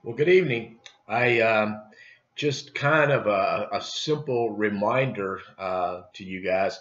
Well, good evening. I just kind of a simple reminder to you guys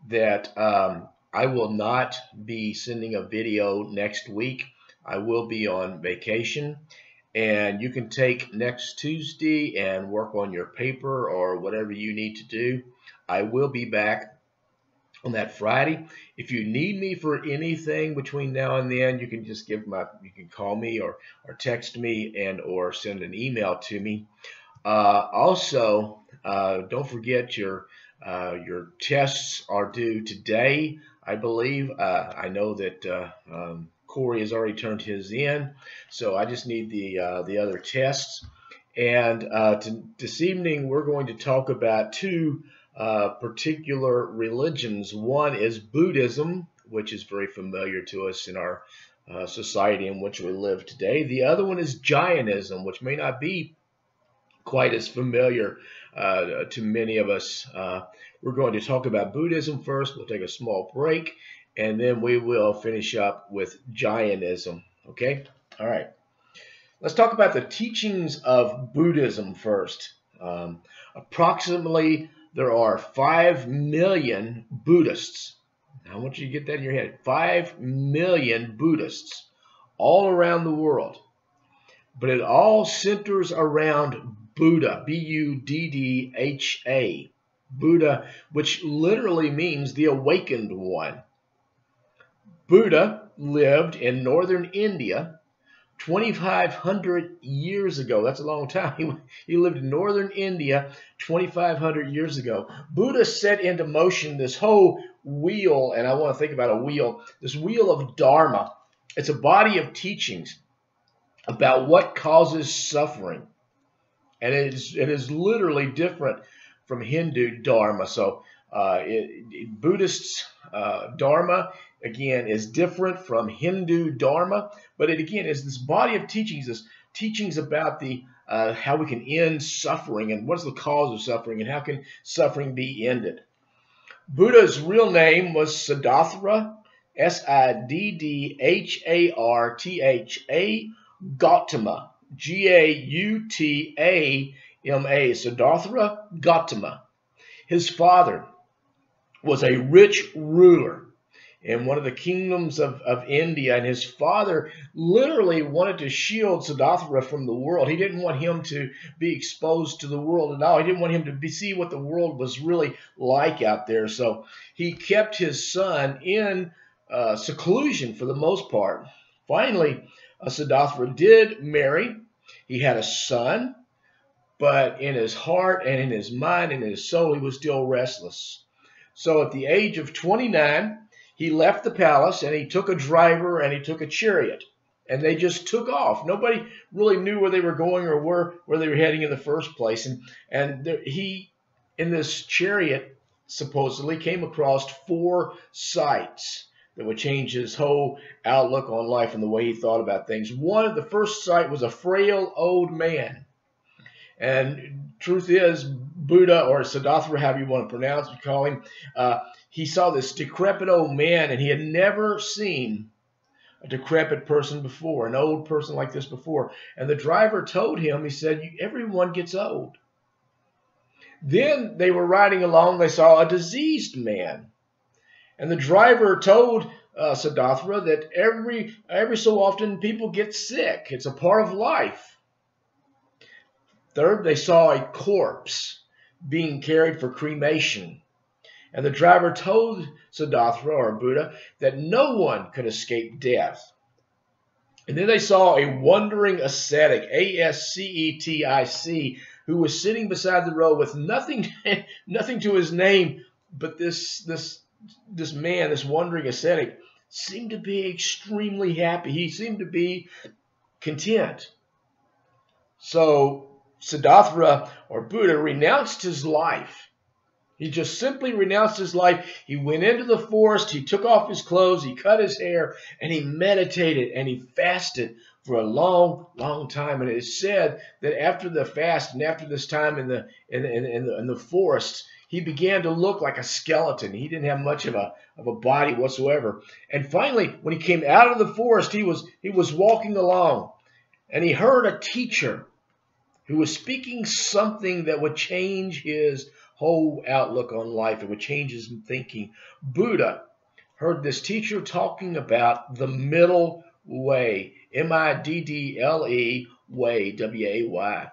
that I will not be sending a video next week. I will be on vacation, and you can take next Tuesday and work on your paper or whatever you need to do. I will be back on that Friday. If you need me for anything between now and then, you can just you can call me or text me and or send an email to me. Also, don't forget your tests are due today, I believe. I know that Corey has already turned his in, so I just need the other tests. And this evening, we're going to talk about two particular religions. One is Buddhism, which is very familiar to us in our society in which we live today. The other one is Jainism, which may not be quite as familiar to many of us. We're going to talk about Buddhism first. We'll take a small break, and then we will finish up with Jainism. Okay? All right. Let's talk about the teachings of Buddhism first. Approximately, there are 5 million Buddhists. Now, I want you to get that in your head. 5 million Buddhists all around the world. But it all centers around Buddha, B-U-D-D-H-A. Buddha, which literally means the awakened one. Buddha lived in northern India 2,500 years ago. That's a long time. He lived in northern India 2,500 years ago. Buddha set into motion this whole wheel, and I want to think about a wheel, this wheel of Dharma. It's a body of teachings about what causes suffering. And it is literally different from Hindu Dharma. So Buddhist Dharma, again, is different from Hindu Dharma, but it again is this body of teachings, this teachings about the how we can end suffering and what's the cause of suffering and how can suffering be ended. Buddha's real name was Siddhartha, Siddhartha Gautama, Gautama, Siddhartha Gautama. His father was a rich ruler in one of the kingdoms of India, and his father literally wanted to shield Siddhartha from the world. He didn't want him to be exposed to the world at all. He didn't want him to see what the world was really like out there. So he kept his son in seclusion for the most part. Finally, Siddhartha did marry. He had a son, but in his heart and in his mind and in his soul, he was still restless. So at the age of 29, he left the palace and he took a driver and he took a chariot. And they just took off. Nobody really knew where they were going or where they were heading in the first place. And he, in this chariot, supposedly came across 4 sights that would change his whole outlook on life and the way he thought about things. The first sight was a frail old man. And truth is, Buddha, or Siddhartha, however you want to pronounce it, call him, he saw this decrepit old man, and he had never seen a decrepit person before, an old person like this before. And the driver told him, he said, everyone gets old. Then they were riding along, they saw a diseased man. And the driver told Siddhartha that every so often people get sick. It's a part of life. Third, they saw a corpse being carried for cremation. And the driver told Siddhartha, or Buddha, that no one could escape death. And then they saw a wandering ascetic, A-S-C-E-T-I-C, who was sitting beside the road with nothing to his name, but this man, this wandering ascetic, seemed to be extremely happy. He seemed to be content. So Siddhartha, or Buddha, renounced his life. He just simply renounced his life. He went into the forest, he took off his clothes, he cut his hair, and he meditated and he fasted for a long, long time. And it is said that after the fast and after this time in the forest, he began to look like a skeleton. He didn't have much of a body whatsoever. And finally, when he came out of the forest, he was walking along. and he heard a teacher who was speaking something that would change his whole outlook on life. It would change his thinking. Buddha heard this teacher talking about the middle way, M-I-D-D-L-E, way, W-A-Y.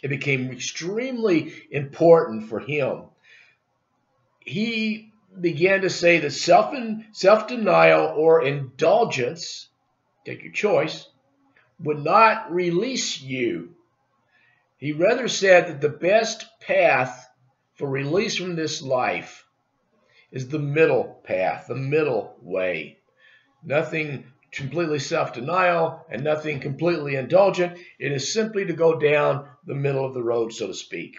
It became extremely important for him. He began to say that self-denial or indulgence, take your choice, would not release you. He rather said that the best path for release from this life is the middle path, the middle way. Nothing completely self-denial and nothing completely indulgent. It is simply to go down the middle of the road, so to speak.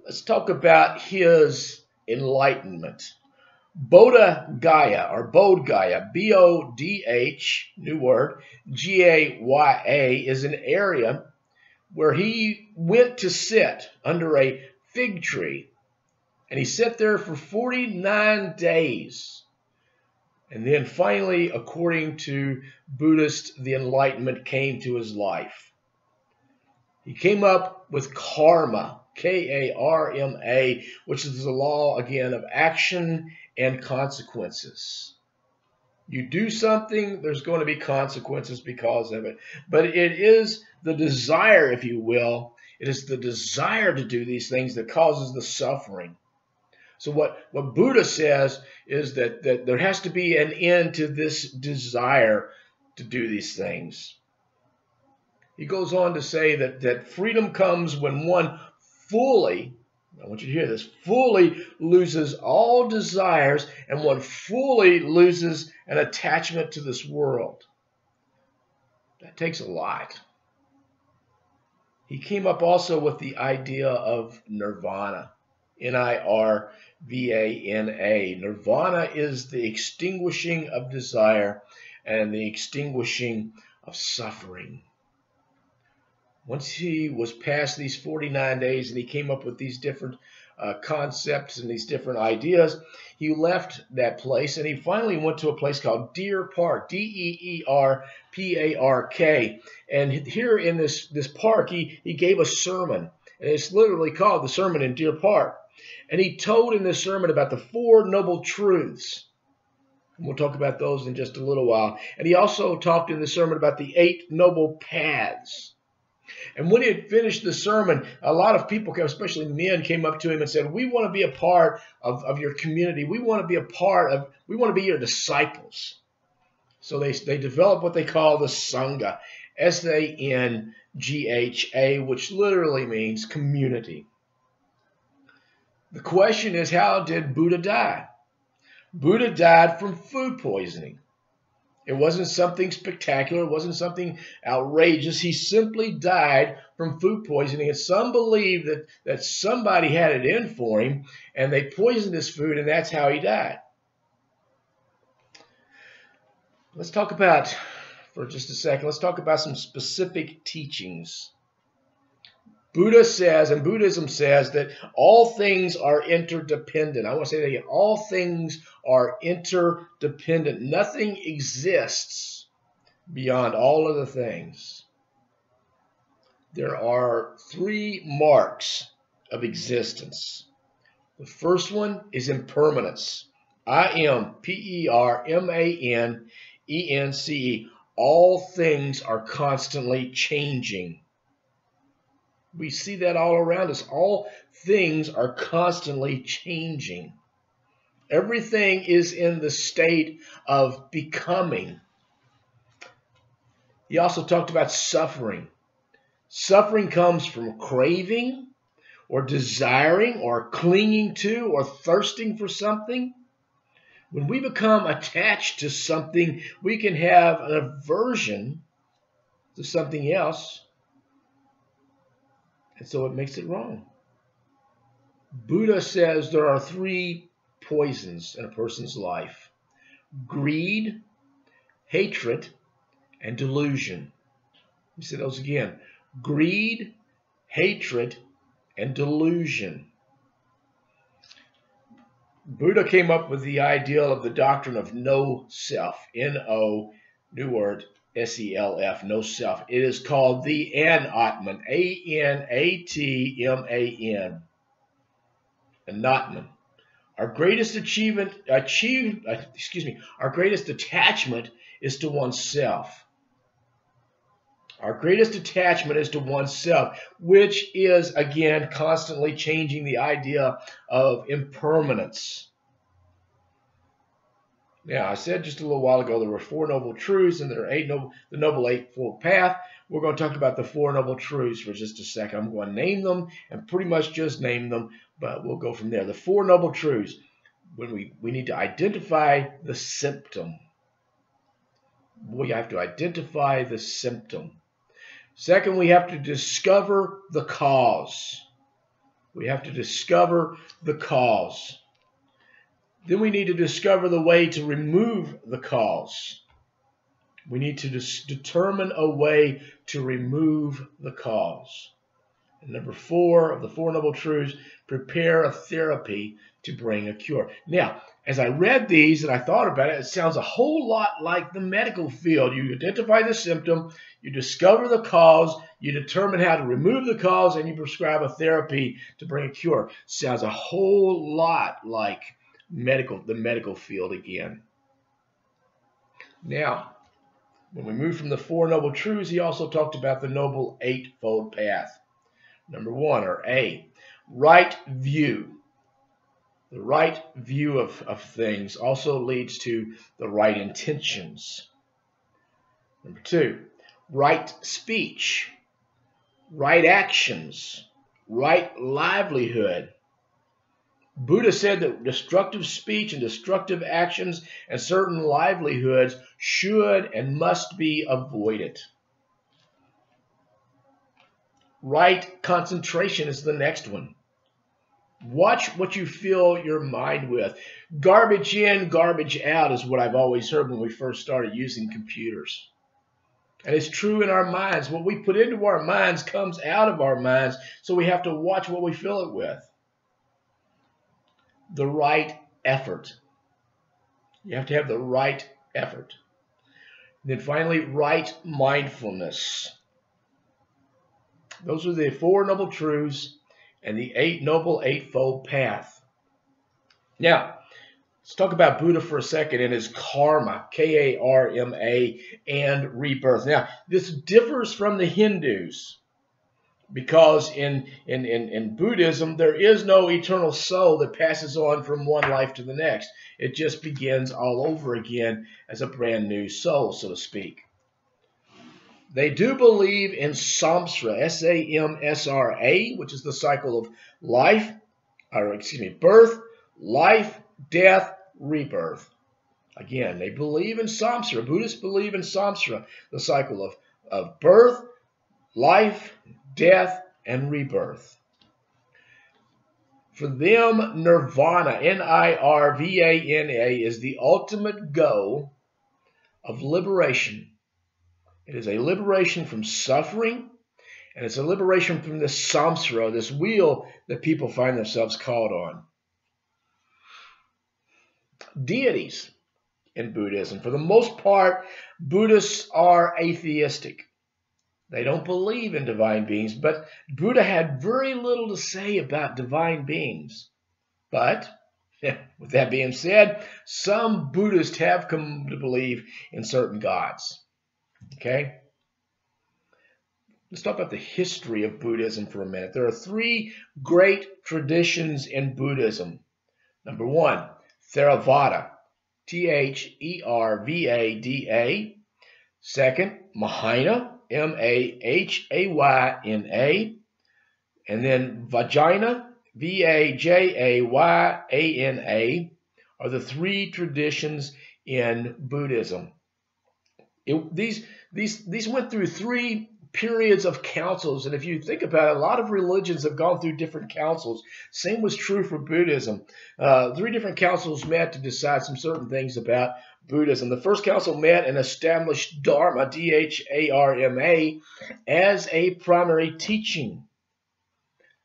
Let's talk about his enlightenment. Bodh Gaya, or Bodh Gaya, B-O-D-H, new word, G-A-Y-A, is an area where he went to sit under a fig tree. And he sat there for 49 days. And then finally, according to Buddhists, the enlightenment came to his life. He came up with karma, K-A-R-M-A, which is the law, again, of action and consequences. You do something, there's going to be consequences because of it. But it is the desire, if you will, it is the desire to do these things that causes the suffering. So what Buddha says is that there has to be an end to this desire to do these things. He goes on to say that freedom comes when one fully, I want you to hear this, fully loses all desires and one fully loses an attachment to this world. That takes a lot. He came up also with the idea of nirvana, N-I-R-V-A-N-A. Nirvana is the extinguishing of desire and the extinguishing of suffering. Once he was past these 49 days and he came up with these different concepts and these different ideas, he left that place and he finally went to a place called Deer Park, D-E-E-R-P-A-R-K. And here in this park, he gave a sermon. And it's literally called the Sermon in Deer Park. And he told in this sermon about the Four Noble Truths. And we'll talk about those in just a little while. And he also talked in the sermon about the 8 Noble Paths. And when he had finished the sermon, a lot of people, especially men, came up to him and said, we want to be a part of your community. We want to be we want to be your disciples. So they developed what they call the Sangha, S-A-N-G-H-A, which literally means community. The question is, how did Buddha die? Buddha died from food poisoning. It wasn't something spectacular. It wasn't something outrageous. He simply died from food poisoning. And some believe that somebody had it in for him, and they poisoned his food, and that's how he died. Let's talk about, for just a second, let's talk about some specific teachings. Buddha says, and Buddhism says, that all things are interdependent. I want to say that again. All things are interdependent. Nothing exists beyond all other things. There are 3 marks of existence. The first one is impermanence. I-M-P-E-R-M-A-N-E-N-C-E. All things are constantly changing. We see that all around us. All things are constantly changing. Everything is in the state of becoming. He also talked about suffering. Suffering comes from craving or desiring or clinging to or thirsting for something. When we become attached to something, we can have an aversion to something else. And so it makes it wrong. Buddha says there are 3 poisons in a person's life: greed, hatred, and delusion. Let me say those again. Greed, hatred, and delusion. Buddha came up with the ideal of the doctrine of no self, N-O New word, S-E-L-F, no self. It is called the Anatman, A-N-A-T-M-A-N, Anatman. Our greatest our greatest attachment is to oneself. Our greatest attachment is to oneself, which is, again, constantly changing the idea of impermanence. Now, I said just a little while ago there were 4 noble truths and there are the Noble Eightfold Path. We're going to talk about the 4 noble truths for just a second. I'm going to name them and pretty much just name them, but we'll go from there. The 4 noble truths. When we need to identify the symptom. We have to identify the symptom. Second, we have to discover the cause. We have to discover the cause. Then we need to discover the way to remove the cause. We need to determine a way to remove the cause. And number 4 of the 4 noble truths, prepare a therapy to bring a cure. Now, as I read these and I thought about it, it sounds a whole lot like the medical field. You identify the symptom, you discover the cause, you determine how to remove the cause, and you prescribe a therapy to bring a cure. Sounds a whole lot like the medical field again. Now, when we move from the 4 noble truths, he also talked about the Noble Eightfold Path. Number 1, or A, right view. The right view of things also leads to the right intentions. Number 2, right speech, right actions, right livelihood. Buddha said that destructive speech and destructive actions and certain livelihoods should and must be avoided. Right concentration is the next one. Watch what you fill your mind with. Garbage in, garbage out is what I've always heard when we first started using computers. And it's true in our minds. What we put into our minds comes out of our minds, so we have to watch what we fill it with. The right effort. You have to have the right effort. And then finally, right mindfulness. Those are the 4 noble truths and the Noble Eightfold Path. Now, let's talk about Buddha for a second and his karma, K-A-R-M-A, and rebirth. Now, this differs from the Hindus because in Buddhism, there is no eternal soul that passes on from one life to the next. It just begins all over again as a brand new soul, so to speak. They do believe in samsara, S-A-M-S-R-A, which is the cycle of birth, life, death, rebirth. Again, they believe in samsara. Buddhists believe in samsara, the cycle of birth, life, death, and rebirth. For them, Nirvana, N-I-R-V-A-N-A, is the ultimate goal of liberation. It is a liberation from suffering, and it's a liberation from this samsara, this wheel that people find themselves caught on. Deities in Buddhism. For the most part, Buddhists are atheistic. They don't believe in divine beings, but Buddha had very little to say about divine beings. But, with that being said, some Buddhists have come to believe in certain gods. Okay? Let's talk about the history of Buddhism for a minute. There are 3 great traditions in Buddhism. Number 1, Theravada, T-H-E-R-V-A-D-A. Second, Mahayana, M-A-H-A-Y-N-A. And then Vajrayana, V-A-J-A-Y-A-N-A, are the 3 traditions in Buddhism. These went through 3 periods of councils, and if you think about it, a lot of religions have gone through different councils. Same was true for Buddhism. 3 different councils met to decide some certain things about Buddhism. The first council met and established Dharma, D-H-A-R-M-A, as a primary teaching.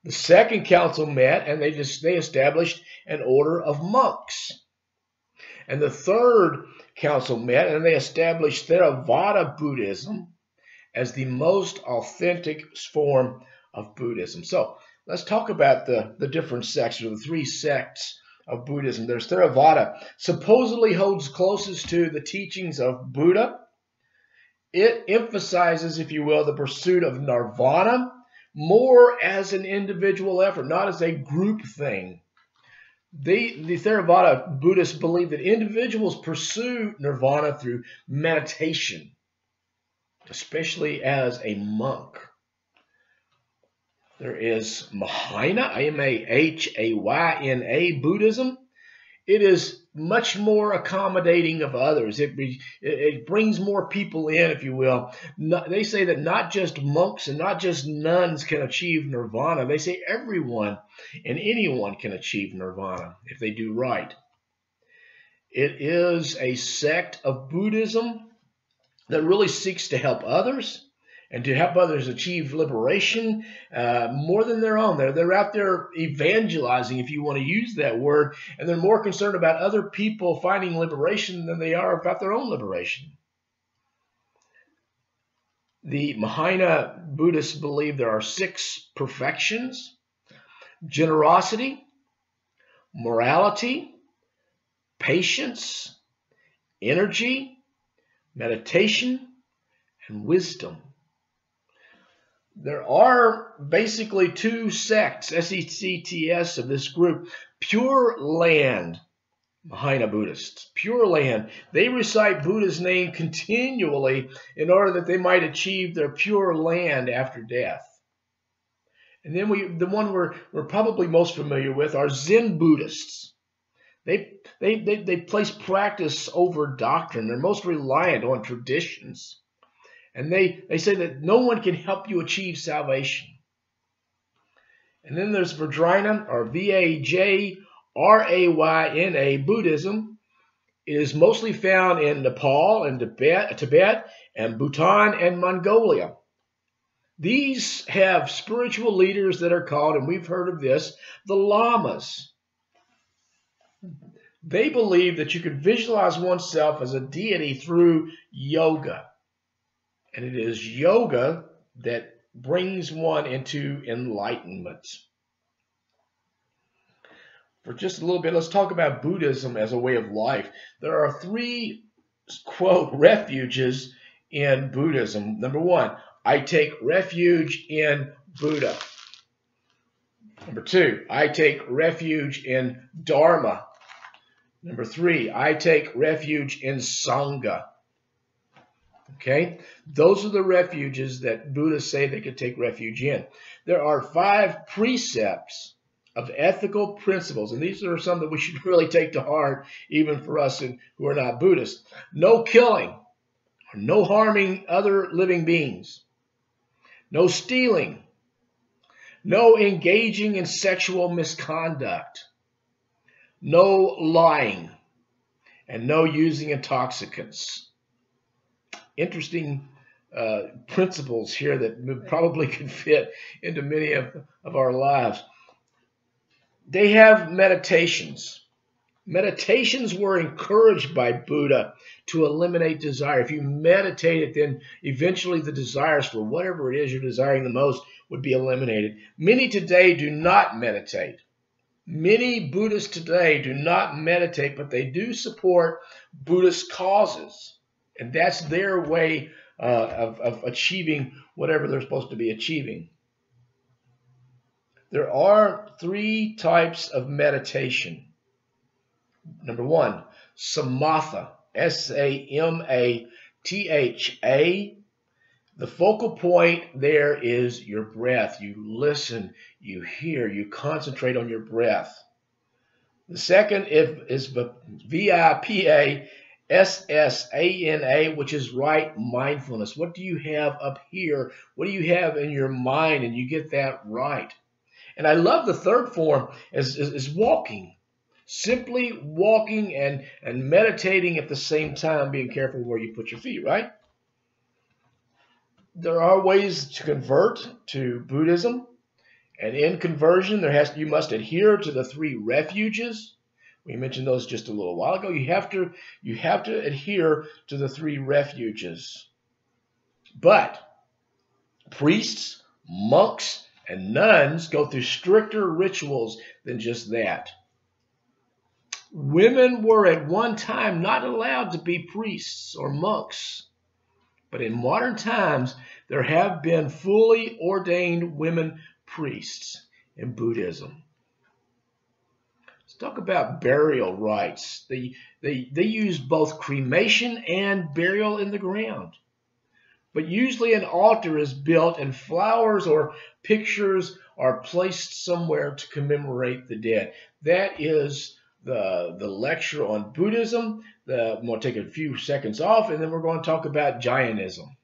The second council met and they established an order of monks. And the third Council met, and they established Theravada Buddhism as the most authentic form of Buddhism. So let's talk about the different sects, or the three sects of Buddhism. There's Theravada, supposedly holds closest to the teachings of Buddha. It emphasizes, if you will, the pursuit of Nirvana more as an individual effort, not as a group thing. The Theravada Buddhists believe that individuals pursue Nirvana through meditation, especially as a monk. There is Mahayana, Mahayana Buddhism. It is much more accommodating of others. It brings more people in, if you will. They say that not just monks and not just nuns can achieve nirvana. They say everyone and anyone can achieve nirvana if they do right. It is a sect of Buddhism that really seeks to help others and to help others achieve liberation more than their own. They're out there evangelizing, if you want to use that word, and they're more concerned about other people finding liberation than they are about their own liberation. The Mahayana Buddhists believe there are 6 perfections: generosity, morality, patience, energy, meditation, and wisdom. There are basically 2 sects, S-E-C-T-S, of this group. Pure Land Mahayana Buddhists, Pure Land. They recite Buddha's name continually in order that they might achieve their pure land after death. And then the one we're probably most familiar with are Zen Buddhists. They place practice over doctrine. They're most reliant on traditions. And they say that no one can help you achieve salvation. And then there's Vajrayana, or V-A-J-R-A-Y-N-A Buddhism. It is mostly found in Nepal and Tibet and Bhutan and Mongolia. These have spiritual leaders that are called, and we've heard of this, the lamas. They believe that you could visualize oneself as a deity through yoga. And it is yoga that brings one into enlightenment. For just a little bit, let's talk about Buddhism as a way of life. There are 3, quote, refuges in Buddhism. Number 1, I take refuge in Buddha. Number 2, I take refuge in Dharma. Number 3, I take refuge in Sangha. Okay, those are the refuges that Buddhists say they could take refuge in. There are 5 precepts of ethical principles, and these are some that we should really take to heart, even for us who are not Buddhists. No killing, or no harming other living beings. No stealing. No engaging in sexual misconduct. No lying, and no using intoxicants. Interesting principles here that probably could fit into many of our lives. They have meditations. Meditations were encouraged by Buddha to eliminate desire. If you meditated, then eventually the desires for whatever it is you're desiring the most would be eliminated. Many today do not meditate. Many Buddhists today do not meditate, but they do support Buddhist causes. And that's their way of achieving whatever they're supposed to be achieving. There are 3 types of meditation. Number 1, samatha, S-A-M-A-T-H-A. The focal point there is your breath. You listen, you hear, you concentrate on your breath. The second is V-I-P-A-S-S-A-N-A, which is right mindfulness. What do you have up here? What do you have in your mind? And you get that right. And I love the third form is walking. Simply walking and meditating at the same time, being careful where you put your feet, right? There are ways to convert to Buddhism. And in conversion, you must adhere to the 3 refuges. We mentioned those just a little while ago. You have to adhere to the 3 refuges. But priests, monks, and nuns go through stricter rituals than just that. Women were at one time not allowed to be priests or monks. But in modern times, there have been fully ordained women priests in Buddhism. Let's talk about burial rites. They use both cremation and burial in the ground. But usually an altar is built and flowers or pictures are placed somewhere to commemorate the dead. That is the lecture on Buddhism. I'm going to take a few seconds off, and then we're going to talk about Jainism.